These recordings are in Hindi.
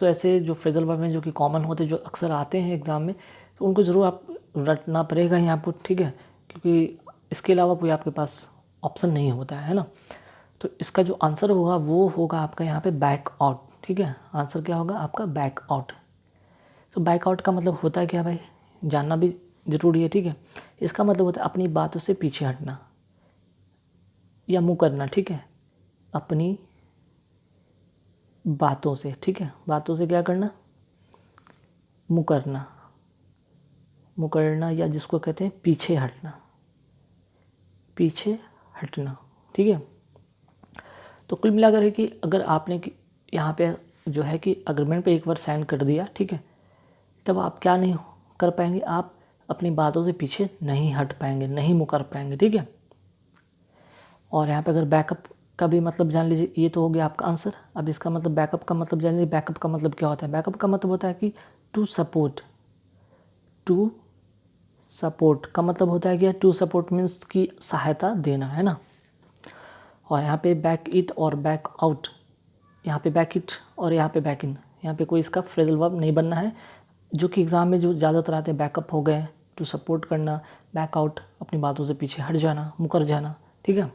तो ऐसे जो फ्रेजल वर्ब हैं जो कि कॉमन होते हैं, जो अक्सर आते हैं एग्ज़ाम में, तो उनको ज़रूर आप रटना पड़ेगा यहाँ पर, ठीक है, क्योंकि इसके अलावा कोई आपके पास ऑप्शन नहीं होता है ना। तो इसका जो आंसर होगा वो होगा आपका यहाँ पे बैक आउट, ठीक है। आंसर क्या होगा आपका बैक आउट। तो बैक आउट का मतलब होता है क्या भाई, जानना भी ज़रूरी है, ठीक है। इसका मतलब होता है अपनी बातों से पीछे हटना या मुँह करना, ठीक है, अपनी बातों से, ठीक है, बातों से क्या करना, मुँह करना, मुँह करना, या जिसको कहते हैं पीछे हटना, पीछे हटना, ठीक है। तो कुल मिलाकर है कि अगर आपने यहाँ पे जो है कि अग्रीमेंट पे एक बार साइन कर दिया, ठीक है, तब आप क्या नहीं कर पाएंगे, आप अपनी बातों से पीछे नहीं हट पाएंगे, नहीं मुकर पाएंगे, ठीक है। और यहाँ पे अगर बैकअप का भी मतलब जान लीजिए, ये तो हो गया आपका आंसर। अब इसका मतलब बैकअप का मतलब जान लीजिए। बैकअप का मतलब क्या होता है, बैकअप का मतलब होता है कि टू सपोर्ट, टू सपोर्ट का मतलब होता है कि टू सपोर्ट मीन्स की सहायता देना, है ना। और यहाँ पे बैक इट और बैक आउट, यहाँ पे बैक इट और यहाँ पे बैक इन, यहाँ पे कोई इसका फ्रेजल वर्ब नहीं बनना है, जो कि एग्ज़ाम में जो ज़्यादातर आते हैं। बैकअप हो गए, टू सपोर्ट करना, बैक आउट अपनी बातों से पीछे हट जाना, मुकर जाना, ठीक है।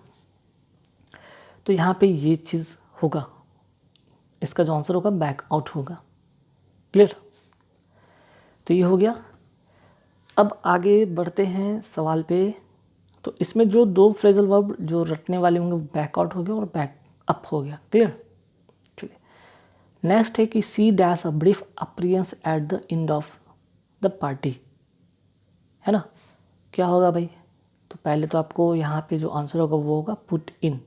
तो यहाँ पे ये चीज़ होगा, इसका जो आंसर होगा बैक आउट होगा। क्लियर, तो ये हो गया। अब आगे बढ़ते हैं सवाल पे। तो इसमें जो दो फ्रेजल वर्ब जो रटने वाले होंगे, बैक आउट हो गया और बैक अप हो गया। क्लियर, चलिए नेक्स्ट है कि C dash a brief appearance at the end of the party, है ना। क्या होगा भाई, तो पहले तो आपको यहाँ पे जो आंसर होगा वो होगा पुट इन।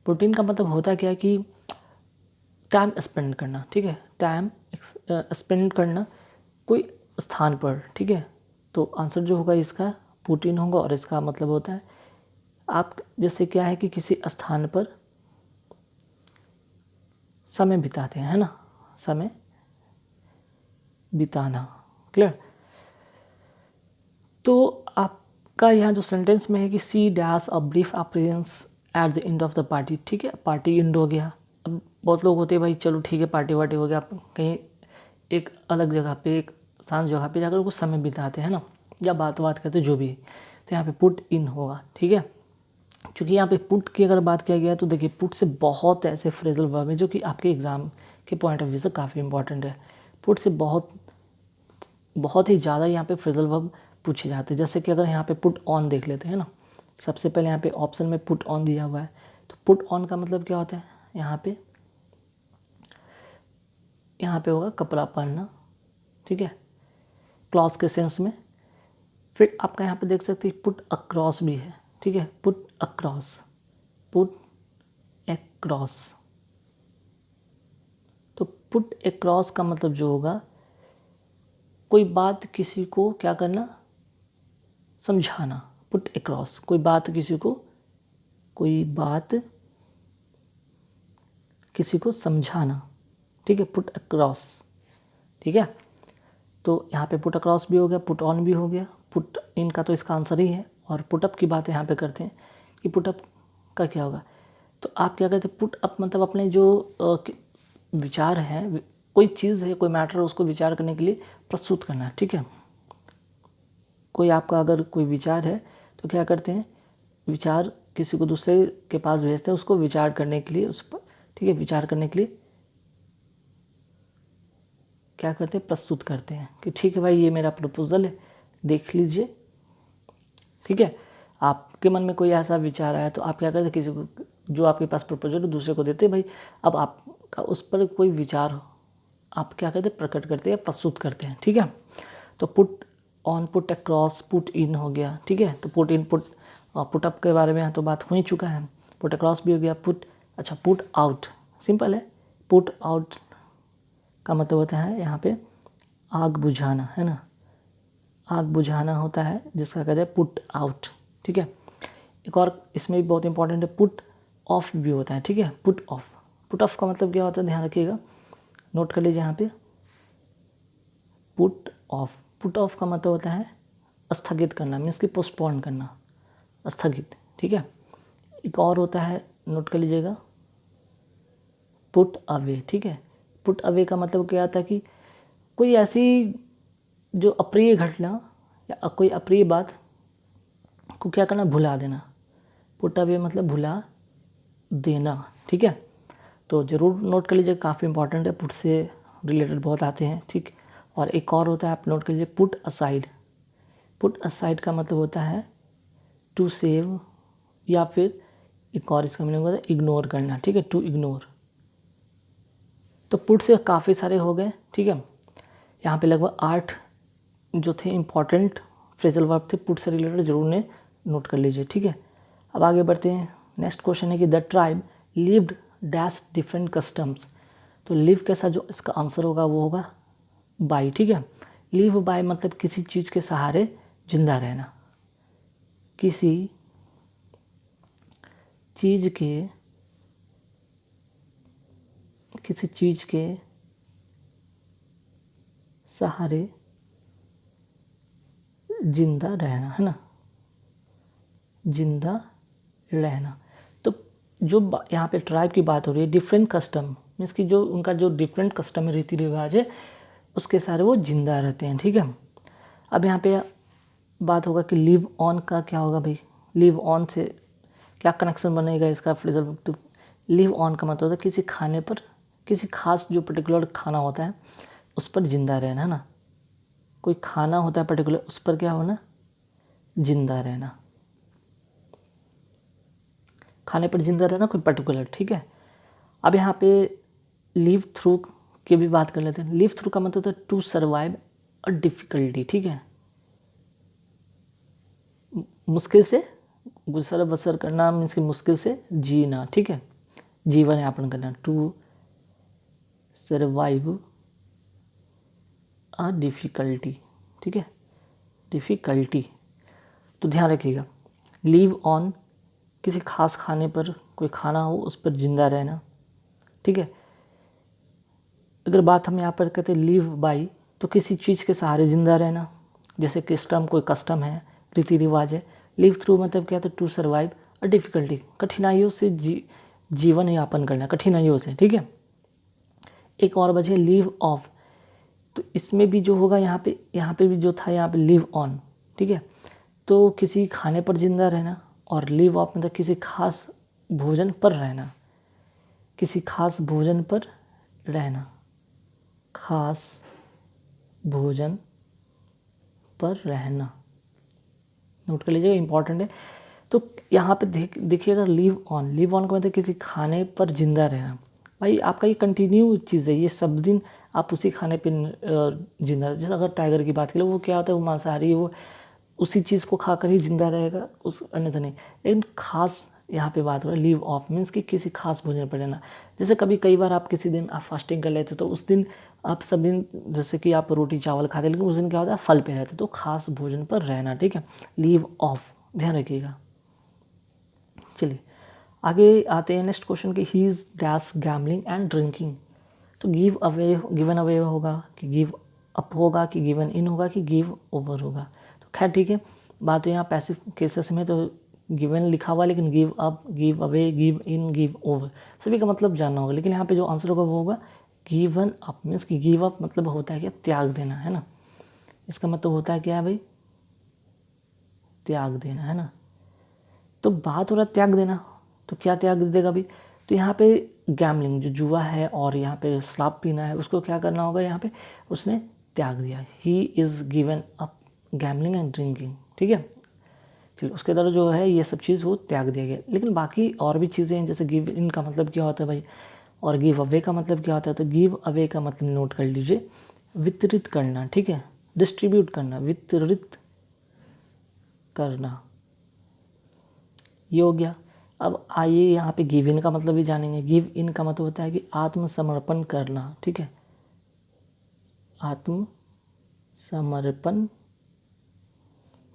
पुट इन का मतलब होता है क्या है कि टाइम स्पेंड करना, ठीक है, टाइम स्पेंड करना कोई स्थान पर, ठीक है। तो आंसर जो होगा इसका पुट इन होगा, और इसका मतलब होता है आप जैसे क्या है कि किसी स्थान पर समय बिताते हैं, है ना, समय बिताना। क्लियर, तो आपका यहाँ जो सेंटेंस में है कि C dash a brief appearance at the end of the party, ठीक है, पार्टी एंड हो गया। अब बहुत लोग होते हैं भाई, चलो ठीक है पार्टी वार्टी हो गया, आप कहीं एक अलग जगह पे, एक शांत जगह पे जाकर कुछ समय बिताते हैं ना, या बात करते जो भी है, तो यहाँ पे पुट इन होगा, ठीक है। क्योंकि यहाँ पे पुट की अगर बात किया गया है तो देखिए पुट से बहुत ऐसे फ्रेजल वर्ब है जो कि आपके एग्ज़ाम के पॉइंट ऑफ व्यू से काफ़ी इंपॉर्टेंट है। पुट से बहुत ही ज़्यादा यहाँ पे फ्रेजल वर्ब पूछे जाते हैं। जैसे कि अगर यहाँ पे पुट ऑन देख लेते हैं ना, सबसे पहले यहाँ पे ऑप्शन में पुट ऑन दिया हुआ है, तो पुट ऑन का मतलब क्या होता है, यहाँ पे होगा कपड़ा पहनना, ठीक है, क्लॉज के सेंस में। फिर आपका यहाँ पे देख सकते हैं पुट अक्रॉस भी है, ठीक है, पुट अक्रॉस, पुट अक्रॉस। तो पुट अक्रॉस का मतलब जो होगा कोई बात किसी को क्या करना, समझाना। पुट अक्रॉस कोई बात किसी को समझाना, ठीक है, पुट अक्रॉस, ठीक है। तो यहाँ पे पुट अक्रॉस भी हो गया, पुट ऑन भी हो गया, पुट इन का तो इसका आंसर ही है। और पुटअप की बात यहाँ पे करते हैं कि पुटअप का क्या होगा, तो आप क्या कहते हैं, पुट अप मतलब अपने जो विचार हैं, कोई चीज़ है, कोई मैटर है, उसको विचार करने के लिए प्रस्तुत करना, ठीक है। कोई आपका अगर कोई विचार है तो क्या करते हैं, विचार किसी को दूसरे के पास भेजते हैं उसको विचार करने के लिए, उस पर, ठीक है, विचार करने के लिए क्या करते हैं, प्रस्तुत करते हैं कि ठीक है भाई ये मेरा प्रपोजल है, देख लीजिए, ठीक है। आपके मन में कोई ऐसा विचार आया तो आप क्या करते हैं, किसी को जो आपके पास प्रपोजल है दूसरे को देते हैं भाई। अब आपका उस पर कोई विचार हो, आप क्या करते हैं, प्रकट करते हैं, प्रस्तुत करते हैं, ठीक है। तो put on, put across, put in हो गया, ठीक है। तो पुट इन, पुट अप के बारे में तो बात हो ही चुका है, पुट अक्रॉस भी हो गया, पुट आउट सिंपल है। पुट आउट का मतलब होता है यहाँ पे आग बुझाना, है ना, आग बुझाना होता है जिसका कहते हैं पुट आउट, ठीक है। एक और इसमें भी बहुत इंपॉर्टेंट है, पुट ऑफ भी होता है, ठीक है, पुट ऑफ। पुट ऑफ का मतलब क्या होता है, ध्यान रखिएगा, नोट कर लीजिए यहाँ पे, पुट ऑफ, पुट ऑफ का मतलब होता है स्थगित करना, मीन्स कि पोस्टपोन करना, स्थगित, ठीक है। एक और होता है, नोट कर लीजिएगा, पुट अवे, ठीक है, पुट अवे का मतलब क्या था कि कोई ऐसी जो अप्रिय घटना या कोई अप्रिय बात को क्या करना, भुला देना। पुट अवे मतलब भुला देना, ठीक है। तो ज़रूर नोट कर लीजिए, काफ़ी इंपॉर्टेंट है, पुट से रिलेटेड बहुत आते हैं, ठीक। और एक और होता है, आप नोट कर लीजिए, पुट असाइड। पुट असाइड का मतलब होता है टू सेव, या फिर एक और इसका मीनिंग होता है इग्नोर करना, ठीक है, टू इग्नोर। तो पुट से काफ़ी सारे हो गए, ठीक है। यहाँ पे लगभग 8 जो थे इम्पॉर्टेंट फ्रेजल वर्ब थे पुट से रिलेटेड, जरूर ने नोट कर लीजिए, ठीक है। अब आगे बढ़ते हैं। नेक्स्ट क्वेश्चन है कि the tribe lived dash different customs. तो लिव के साथ जो इसका आंसर होगा वो होगा बाय, ठीक है। लिव बाय मतलब किसी चीज़ के सहारे जिंदा रहना, किसी चीज़ के सहारे जिंदा रहना, है ना, जिंदा रहना। तो जो यहाँ पे ट्राइब की बात हो रही है, डिफरेंट कस्टम मीन्स कि जो उनका जो डिफरेंट कस्टम है, रीति रिवाज है, उसके सारे वो जिंदा रहते हैं, ठीक है। अब यहाँ पे बात होगा कि लिव ऑन का क्या होगा भाई, लिव ऑन से क्या कनेक्शन बनेगा इसका फ्रेजल वर्ब। तो लिव ऑन का मतलब होता है किसी खाने पर, किसी खास जो पर्टिकुलर खाना होता है उस पर जिंदा रहना, है ना। कोई खाना होता है पर्टिकुलर, उस पर क्या होना, जिंदा रहना, खाने पर जिंदा रहना कोई पर्टिकुलर, ठीक है। अब यहाँ पे लिव थ्रू की भी बात कर लेते हैं। लिव थ्रू का मतलब होता है टू सर्वाइव अ डिफ़िकल्टी, ठीक है, मुश्किल से गुजर बसर करना मीन्स कि मुश्किल से जीना, ठीक है, जीवन यापन करना, टू सर्वाइव अ डिफ़िकल्टी, ठीक है, डिफ़िकल्टी। तो ध्यान रखिएगा, लिव ऑन किसी खास खाने पर, कोई खाना हो उस पर जिंदा रहना, ठीक है। अगर बात हम यहाँ पर कहते हैं लिव बाई, तो किसी चीज़ के सहारे जिंदा रहना, जैसे कस्टम, कोई कस्टम है, रीति रिवाज है। लिव थ्रू मतलब क्या था, टू सर्वाइव अ डिफ़िकल्टी, कठिनाइयों से जीवन यापन करना, कठिनाइयों से, ठीक है। एक और बचे लिव ऑफ, तो इसमें भी जो होगा यहाँ पे भी जो था यहाँ पे लिव ऑन, ठीक है। तो किसी खाने पर जिंदा रहना, और लिव ऑफ मतलब किसी खास भोजन पर रहना, किसी खास भोजन पर रहना, खास भोजन पर रहना, नोट कर लीजिएगा, इंपॉर्टेंट है। तो यहाँ पे देखिएगा लिव ऑन का मतलब किसी खाने पर जिंदा रहना। भाई आपका ये कंटिन्यू चीज़ है, ये सब दिन आप उसी खाने पे जिंदा, जैसे अगर टाइगर की बात करें, वो क्या होता है, वो मांसाहारी है, वो उसी चीज़ को खाकर ही जिंदा रहेगा, उस अन्यथा नहीं। लेकिन खास यहाँ पे बात हो रही है लिव ऑफ मीन्स कि किसी खास भोजन पर रहना। जैसे कई बार आप किसी दिन आप फास्टिंग कर लेते हो, तो उस दिन आप सब दिन जैसे कि आप रोटी चावल खाते, लेकिन उस दिन क्या होता है, फल पे रहते, तो खास भोजन पर रहना, ठीक है, लिव ऑफ, ध्यान रखिएगा। चलिए आगे आते हैं नेक्स्ट क्वेश्चन की, he is dash gambling and drinking. तो गिवन अवे होगा कि गिव अप होगा, कि गिवन इन होगा, कि गिव ओवर होगा। तो खैर ठीक है, बात तो यहाँ पैसिव केसेस में तो गिवन लिखा हुआ, लेकिन give up, give away, give in, give over सभी का मतलब जानना होगा। लेकिन यहाँ पे जो आंसर होगा वो होगा गिवन अप मीन्स कि गिव अप मतलब होता है क्या, त्याग देना, है ना। इसका मतलब होता है क्या है भाई, त्याग देना, है ना। तो बात हो रहा है त्याग देना, तो क्या त्याग देगा भाई, तो यहाँ पे गैम्बलिंग जो जुआ है और यहाँ पे शराब पीना है, उसको क्या करना होगा, यहाँ पे उसने त्याग दिया, he is given up gambling and drinking, ठीक है। चलिए उसके द्वारा जो है ये सब चीज़ वो त्याग दिया गया। लेकिन बाकी और भी चीज़ें हैं, जैसे गिव इन का मतलब क्या होता है भाई, और गिव अवे का मतलब क्या होता है। तो गिव अवे का मतलब नोट कर लीजिए, वितरित करना, ठीक है, डिस्ट्रीब्यूट करना, वितरित करना, ये हो गया। अब आइए यहाँ पे गिव इन का मतलब भी जानेंगे। गिव इन का मतलब होता है कि आत्मसमर्पण करना, ठीक है, आत्मसमर्पण,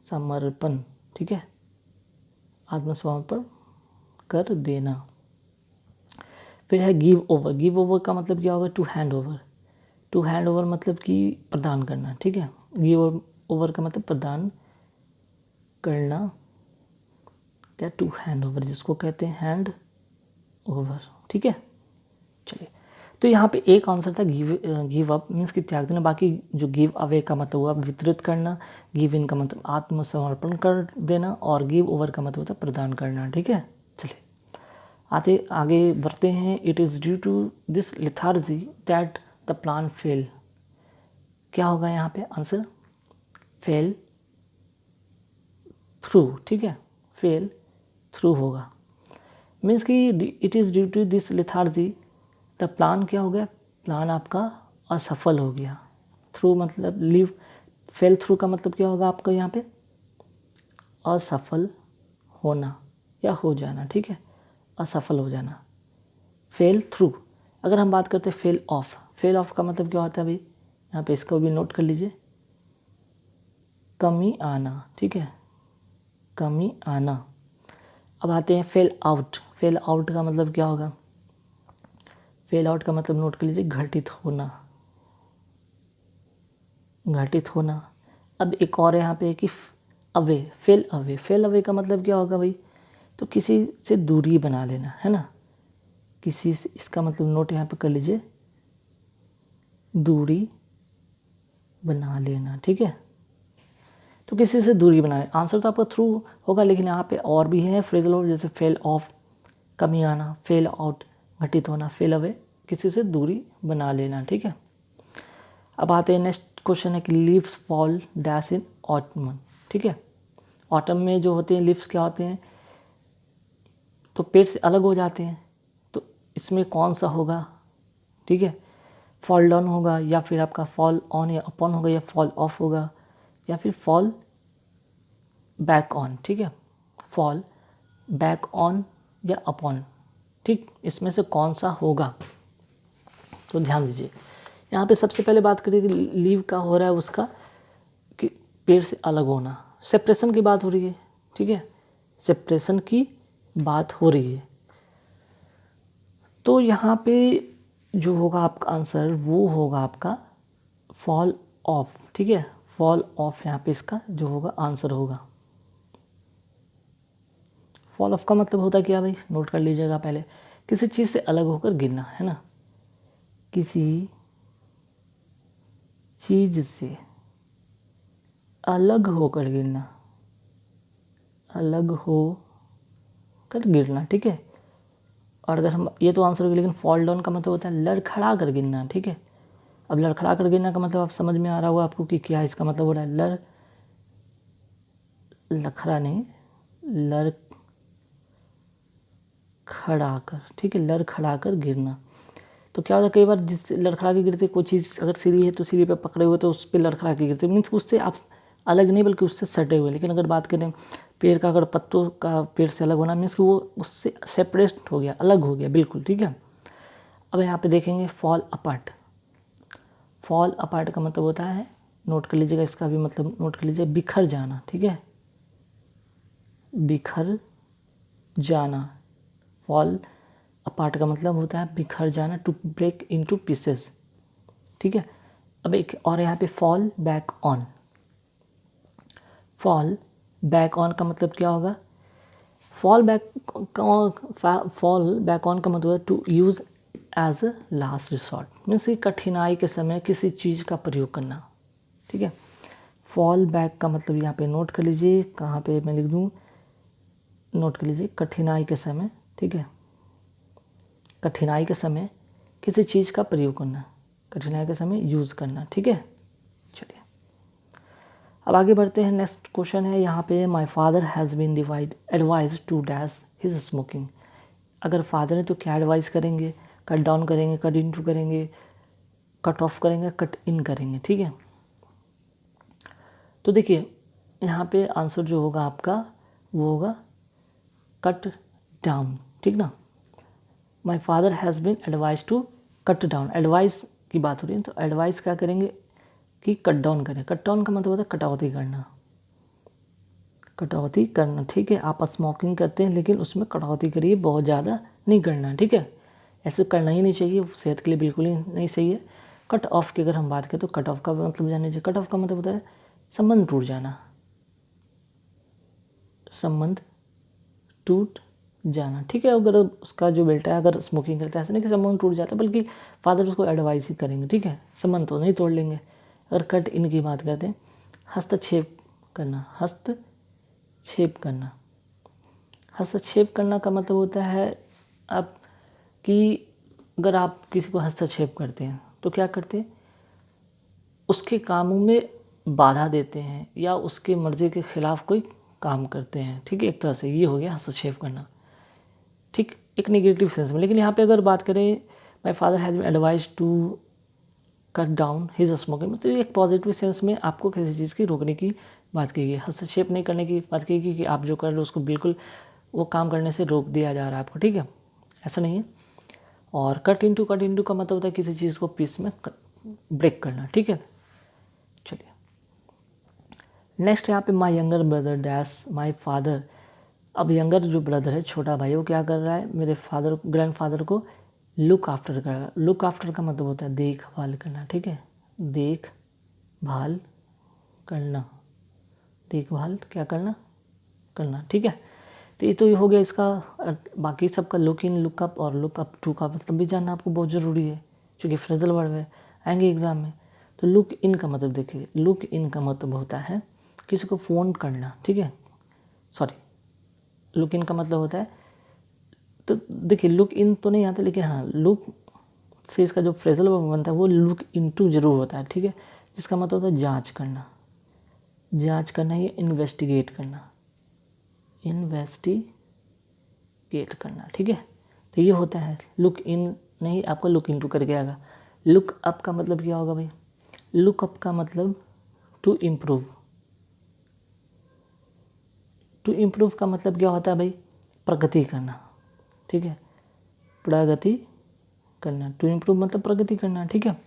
समर्पण, ठीक है, आत्मसमर्पण कर देना। फिर है गिव ओवर। गिव ओवर का मतलब क्या होगा, to hand over. To hand over मतलब कि प्रदान करना, ठीक है, गिव ओवर का मतलब प्रदान करना, क्या, टू हैंड ओवर जिसको कहते हैं हैंड ओवर, ठीक है। चलिए तो यहाँ पे एक आंसर था गिव अप मीन्स कि त्याग देना, बाकी जो गिव अवे का मतलब हुआ वितरित करना, गिव इन का मतलब आत्मसमर्पण कर देना, और गिव ओवर का मतलब होता है प्रदान करना। ठीक है, चलिए आगे बढ़ते हैं। It is due to this lethargy that the plan fell. क्या होगा यहाँ पे आंसर? Fell through. ठीक है, फेल थ्रू होगा मीन्स कि it is due to this lethargy the plan क्या हो गया? प्लान आपका असफल हो गया। थ्रू मतलब लीव, फेल थ्रू का मतलब क्या होगा आपका यहाँ पे? असफल होना या हो जाना। ठीक है, असफल हो जाना, फेल थ्रू। अगर हम बात करते हैं फेल ऑफ का मतलब क्या होता है भाई? यहाँ पे इसको भी नोट कर लीजिए, कमी आना। ठीक है, कमी आना। अब आते हैं फेल आउट का मतलब क्या होगा? फेल आउट का मतलब नोट कर लीजिए, घटित होना। अब एक और यहाँ पे है कि फेल अवे का मतलब क्या होगा भाई? तो किसी से दूरी बना लेना, है ना, किसी से, इसका मतलब नोट यहाँ पे कर लीजिए, दूरी बना लेना। ठीक है, तो किसी से दूरी बनाए, आंसर तो आपका थ्रू होगा, लेकिन यहाँ पे और भी है फ्रेजल वर्ब, जैसे फेल ऑफ कमी आना, फेल आउट घटित होना, फेल अवे किसी से दूरी बना लेना। ठीक है, अब आते हैं नेक्स्ट क्वेश्चन है कि leaves fall dash in autumn. ठीक है, ऑटम में जो होते हैं लीव्स क्या होते हैं? तो पेड़ से अलग हो जाते हैं। तो इसमें कौन सा होगा? ठीक है, फॉल डाउन होगा, या फिर आपका फॉल ऑन या अपॉन होगा, या फॉल ऑफ होगा, या फिर फॉल बैक ऑन। ठीक है, फॉल बैक ऑन या अपॉन। ठीक, इसमें से कौन सा होगा? तो ध्यान दीजिए, यहाँ पे सबसे पहले बात करें कि लीव का हो रहा है उसका कि पेड़ से अलग होना, सेपरेशन की बात हो रही है। ठीक है, सेपरेशन की बात हो रही है। तो यहाँ पे जो होगा आपका आंसर वो होगा आपका फॉल ऑफ। ठीक है, फॉल ऑफ यहाँ पे इसका जो होगा आंसर होगा। फॉल ऑफ का मतलब होता है क्या भाई? नोट कर लीजिएगा पहले, किसी चीज़ से अलग होकर गिरना, है ना, किसी चीज़ से अलग होकर गिरना, अलग होकर गिरना। ठीक है, और अगर हम ये तो आंसर होगा, लेकिन फॉल डाउन का मतलब होता है लड़खड़ा कर गिरना। ठीक है, अब लड़खड़ा कर गिरना का मतलब आप समझ में आ रहा होगा आपको कि क्या इसका मतलब हो रहा है? लड़खड़ा नहीं, लड़खड़ा कर। ठीक है, लड़खड़ा कर गिरना। तो क्या होता है कई बार जिस लड़खड़ा के गिरते, कोई चीज़ अगर सीढ़ी है तो सीढ़ी पे पकड़े हुए तो उस पर लड़खड़ा के गिरते, मीन्स उससे आप अलग नहीं बल्कि उससे सटे हुए। लेकिन अगर बात करें पेड़ का, अगर पत्तों का पेड़ से अलग होना मीन्स कि वो उससे सेपरेट हो गया, अलग हो गया बिल्कुल। ठीक है, अब यहाँ पे देखेंगे फॉल अपार्ट का मतलब होता है, नोट कर लीजिएगा, इसका भी मतलब नोट कर लीजिए, बिखर जाना। ठीक है, बिखर जाना। फॉल अपार्ट का मतलब होता है बिखर जाना, टू ब्रेक इनटू पीसेस। ठीक है, अब एक और यहाँ पे फॉल बैक ऑन का मतलब क्या होगा? फॉल बैक ऑन का मतलब to use as a last resort, means कि कठिनाई के समय किसी चीज़ का प्रयोग करना। ठीक है, फॉल बैक का मतलब यहाँ पे नोट कर लीजिए, कहाँ पे मैं लिख दूँ, नोट कर लीजिए, कठिनाई के समय। ठीक है, कठिनाई के समय किसी चीज़ का प्रयोग करना, कठिनाई के समय यूज़ करना। ठीक है, चलिए अब आगे बढ़ते हैं। नेक्स्ट क्वेश्चन है यहाँ पे, my father has been advise to dash his smoking. अगर फादर है तो क्या एडवाइस करेंगे? कट डाउन करेंगे, कट इनटू करेंगे, कट ऑफ करेंगे, कट इन करेंगे। ठीक है, तो देखिए यहाँ पे आंसर जो होगा आपका वो होगा कट डाउन। ठीक ना, my father has been advise to cut down, advice की बात हो रही है, तो एडवाइस क्या करेंगे कि कट डाउन करें। कट डाउन का मतलब होता है कटौती करना, कटौती करना। ठीक है, आप स्मोकिंग करते हैं लेकिन उसमें कटौती करिए, बहुत ज़्यादा नहीं करना। ठीक है, ऐसे करना ही नहीं चाहिए, सेहत के लिए बिल्कुल ही नहीं सही है। कट ऑफ की अगर हम बात करें तो कट ऑफ का मतलब जान लीजिए, कट ऑफ का मतलब होता है संबंध टूट जाना, संबंध टूट जाना, ठीक है। अगर उसका जो बेटा है अगर स्मोकिंग करता है, ऐसा नहीं कि संबंध टूट जाता, बल्कि फादर उसको एडवाइस ही करेंगे, ठीक है, संबंध तो नहीं तोड़ लेंगे। अगर कट इन की बात करते हैं, हस्तक्षेप करना, हस्तक्षेप करना। हस्तक्षेप करना का मतलब होता है आप कि अगर आप किसी को हस्तक्षेप करते हैं तो क्या करते हैं, उसके कामों में बाधा देते हैं या उसके मर्जी के खिलाफ कोई काम करते हैं, ठीक है। एक तरह से ये हो गया हस्तक्षेप करना, ठीक, एक नेगेटिव सेंस में। लेकिन यहाँ पे अगर बात करें, my father has been advise to cut down his smoking, तो एक पॉजिटिव सेंस में आपको किसी चीज़ की रोकने की बात की गई, हस्तक्षेप नहीं करने की बात की गई कि आप जो कर रहे हो उसको बिल्कुल वो काम करने से रोक दिया जा रहा है आपको, ठीक है, ऐसा नहीं है। और कट इनटू का मतलब होता है किसी चीज़ को पीस में ब्रेक करना, ठीक है। चलिए नेक्स्ट यहाँ पे my younger brother dash my father. अब यंगर जो ब्रदर है, छोटा भाई, वो क्या कर रहा है, मेरे फादर ग्रैंडफादर को लुक आफ्टर कर रहा है। लुक आफ्टर का मतलब होता है देखभाल करना, ठीक है, देखभाल करना, देखभाल क्या करना, ठीक है। तो ये हो गया इसका अर्थ। बाकी सबका लुक इन, लुक अप और लुक अप टू का मतलब भी जानना आपको बहुत ज़रूरी है, क्योंकि फ्रेजल वर्ड है, आएंगे एग्जाम में। तो लुक इन का मतलब देखिए, लुक इन का मतलब होता है किसी को फ़ोन करना, ठीक है, सॉरी, लुक इन का मतलब होता है, तो देखिए लुक इन तो नहीं आता, लेकिन हाँ लुक से इसका जो फ्रेजल वर्ब बनता है वो लुक इनटू जरूर होता है, ठीक है, जिसका मतलब होता है जांच करना, जांच करना या इन्वेस्टिगेट करना, इन्वेस्टिगेट करना, ठीक है। तो ये होता है लुक इन, नहीं आपका लुक इनटू करके आएगा। लुक अप का मतलब क्या होगा भाई, लुक अप का मतलब टू इम्प्रूव, टू इम्प्रूव का मतलब क्या होता है भाई, प्रगति करना, ठीक है, प्रगति करना, टू इम्प्रूव मतलब प्रगति करना, ठीक है।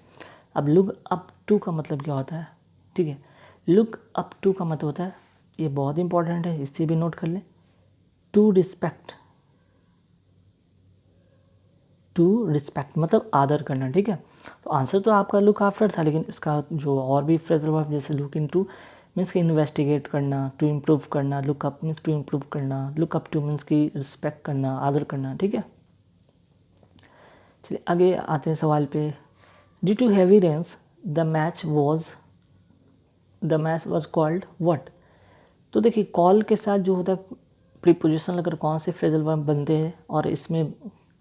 अब लुक अप टू का मतलब क्या होता है, ठीक है, लुक अप टू का मतलब होता है, ये बहुत इंपॉर्टेंट है, इससे भी नोट कर लें, टू रिस्पेक्ट, टू रिस्पेक्ट मतलब आदर करना, ठीक है। तो आंसर तो आपका लुक आफ्टर था, लेकिन इसका जो और भी फ्रेजल वर्ब जैसे लुक इन टू मीन्स कि इन्वेस्टिगेट करना, टू इम्प्रूव करना, look up means to improve करना, लुक अप टू मीन्स की रिस्पेक्ट करना, आदर करना, ठीक है। चलिए आगे आते हैं सवाल पे। Due to heavy rains the match was called what. तो देखिए कॉल के साथ जो होता है प्रीपोजिशन अगर कौन से फ्रेजल वर्ब बनते हैं और इसमें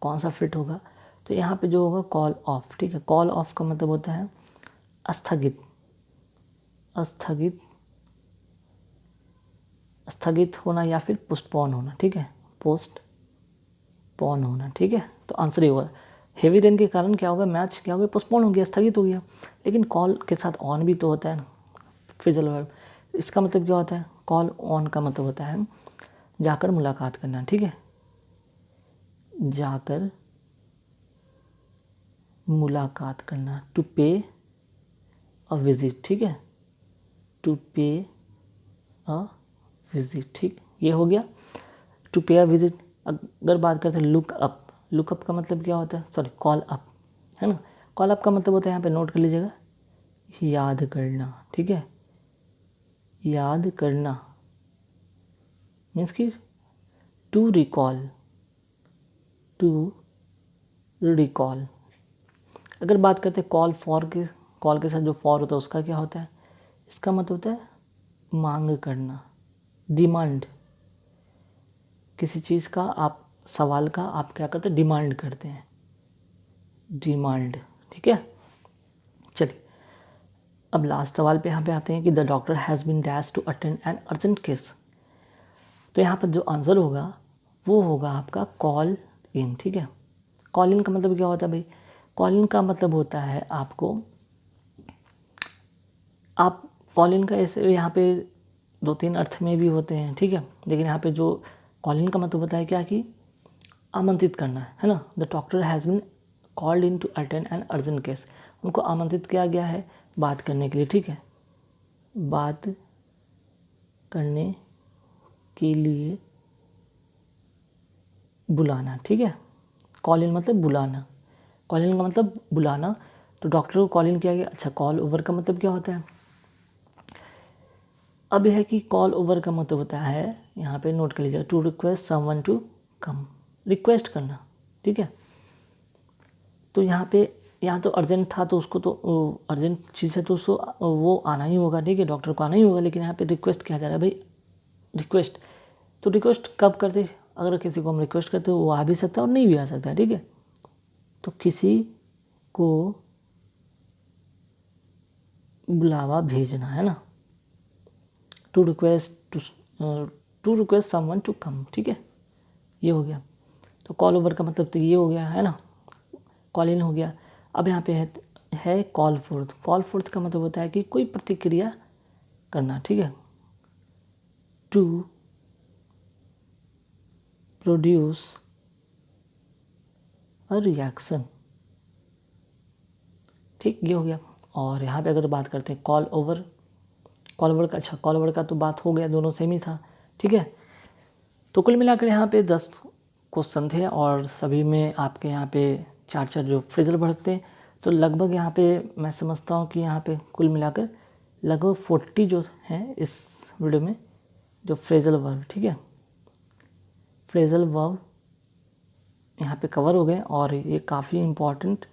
कौन सा फिट होगा, तो यहाँ पे जो होगा कॉल ऑफ, ठीक है। कॉल ऑफ का मतलब होता है स्थगित, स्थगित होना या फिर पोस्टपोन होना, ठीक है, पोस्टपोन होना, ठीक है। तो आंसर ये होगा, हेवी रेन के कारण क्या होगा, मैच क्या हो गया, पोस्टपोन हो गया, स्थगित हो गया। लेकिन कॉल के साथ ऑन भी तो होता है ना फ्रेजल वर्ब, इसका मतलब क्या होता है, कॉल ऑन का मतलब होता है जाकर मुलाकात करना, ठीक है, जाकर मुलाकात करना, टू पे अ विजिट, ठीक है, टू पे अ विजिट, ठीक, ये हो गया टू पे अ विजिट। अगर बात करते हैं लुक अप का मतलब क्या होता है, सॉरी कॉल अप, है ना, कॉल अप का मतलब होता है, यहाँ पे नोट कर लीजिएगा, याद करना, ठीक है, याद करना मीन्स कि टू रिकॉल। अगर बात करते हैं कॉल के साथ जो फॉर होता है उसका क्या होता है, इसका मतलब होता है मांग करना, डिमांड, किसी चीज़ का आप सवाल का आप क्या करते हैं, डिमांड करते हैं, डिमांड, ठीक है। चलिए अब लास्ट सवाल पे यहाँ पे आते हैं कि the doctor has been dash to attend an urgent case. तो यहाँ पर जो आंसर होगा वो होगा आपका कॉल इन, ठीक है। कॉल इन का मतलब क्या होता है भाई, कॉल इन का मतलब होता है आपको, आप कॉल इन का ऐसे यहाँ पे 2-3 अर्थ में भी होते हैं, ठीक है, लेकिन यहाँ पे जो कॉल इन का मतलब होता है क्या कि आमंत्रित करना है ना। The doctor has been called in to attend an urgent case, उनको आमंत्रित किया गया है बात करने के लिए, ठीक है, बात करने के लिए बुलाना, ठीक है। कॉल इन मतलब बुलाना, कॉल इन का मतलब बुलाना, तो डॉक्टर को कॉल इन किया गया। अच्छा कॉल ओवर का मतलब क्या होता है, अब यह है कि कॉल ओवर का मतलब होता है, यहाँ पे नोट कर लीजिएगा, to request someone to come, request करना, ठीक है। तो यहाँ तो अर्जेंट था तो उसको तो अर्जेंट चीज़ है तो उसको वो आना ही होगा, ठीक है, डॉक्टर को आना ही होगा। लेकिन यहाँ पे रिक्वेस्ट किया जा रहा है भाई, रिक्वेस्ट। तो रिक्वेस्ट कब करते, अगर किसी को हम रिक्वेस्ट करते हो वो आ भी सकता है और नहीं भी आ सकता है, ठीक है। तो किसी को बुलावा भेजना है ना, to request someone to come, ठीक है, ये हो गया। तो कॉल ओवर का मतलब तो ये हो गया है ना, कॉल इन हो गया। अब यहाँ पे है कॉल फोर्थ। कॉल फोर्थ का मतलब होता है कि कोई प्रतिक्रिया करना, ठीक है, टू प्रोड्यूस अ रिएक्शन, ठीक, ये हो गया। और यहाँ पे अगर बात करते हैं कॉल ओवर का, अच्छा कॉल ओवर का तो बात हो गया, दोनों सेम ही था, ठीक है। तो कुल मिलाकर यहाँ पे 10 क्वेश्चन थे और सभी में आपके यहाँ पे 4 जो फ्रेजल वर्ब थे। तो लगभग यहाँ पे मैं समझता हूँ कि यहाँ पे कुल मिलाकर लगभग 40 जो हैं इस वीडियो में जो फ्रेजल वर्ब, ठीक है, फ्रेजल वर्ब यहाँ पे कवर हो गए। और ये काफ़ी इम्पॉर्टेंट